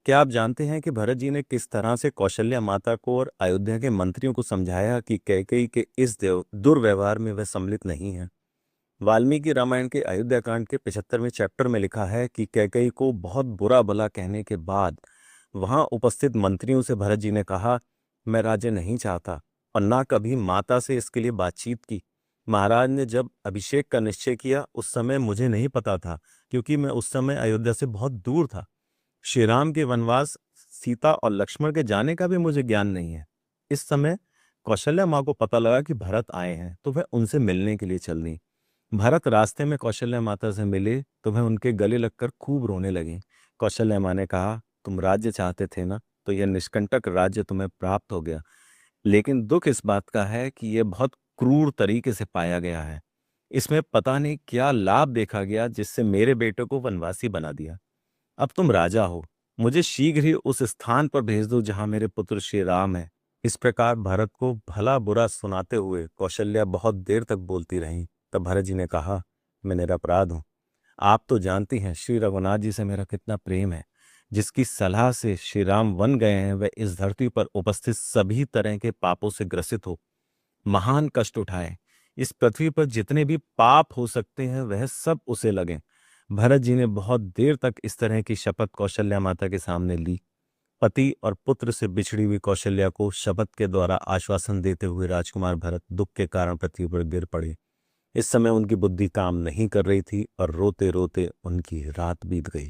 क्या आप जानते हैं कि भरत जी ने किस तरह से कौशल्या माता को और अयोध्या के मंत्रियों को समझाया कि कैकेयी के इस दुर्व्यवहार में वह सम्मिलित नहीं है। वाल्मीकि रामायण के अयोध्या कांड के 75वें चैप्टर में लिखा है कि कैकेयी को बहुत बुरा भला कहने के बाद वहां उपस्थित मंत्रियों से भरत जी ने कहा, मैं राज्य नहीं चाहता, और ना कभी माता से इसके लिए बातचीत की। महाराज ने जब अभिषेक का निश्चय किया उस समय मुझे नहीं पता था, क्योंकि मैं उस समय अयोध्या से बहुत दूर था। श्री राम के वनवास, सीता और लक्ष्मण के जाने का भी मुझे ज्ञान नहीं है। इस समय कौशल्या माँ को पता लगा कि भरत आए हैं, तो वह उनसे मिलने के लिए चल दी। भरत रास्ते में कौशल्या माता से मिले तो वह उनके गले लगकर खूब रोने लगे। कौशल्या माँ ने कहा, तुम राज्य चाहते थे ना, तो यह निष्कंटक राज्य तुम्हें प्राप्त हो गया। लेकिन दुख इस बात का है कि यह बहुत क्रूर तरीके से पाया गया है। इसमें पता नहीं क्या लाभ देखा गया जिससे मेरे बेटे को वनवासी बना दिया। अब तुम राजा हो, मुझे शीघ्र ही उस स्थान पर भेज दो जहां मेरे पुत्र श्री राम है। इस प्रकार भरत को भला बुरा सुनाते हुए कौशल्या बहुत देर तक बोलती रही। तब भरत जी ने कहा, मैं निरपराध हूं। आप तो जानती हैं श्री रघुनाथ जी से मेरा कितना प्रेम है। जिसकी सलाह से श्री राम वन गए हैं वह इस धरती पर उपस्थित सभी तरह के पापों से ग्रसित हो, महान कष्ट उठाए। इस पृथ्वी पर जितने भी पाप हो सकते हैं वह सब उसे लगे। भरत जी ने बहुत देर तक इस तरह की शपथ कौशल्या माता के सामने ली। पति और पुत्र से बिछड़ी हुई कौशल्या को शपथ के द्वारा आश्वासन देते हुए राजकुमार भरत दुख के कारण पृथ्वी पर गिर पड़े। इस समय उनकी बुद्धि काम नहीं कर रही थी और रोते रोते उनकी रात बीत गई।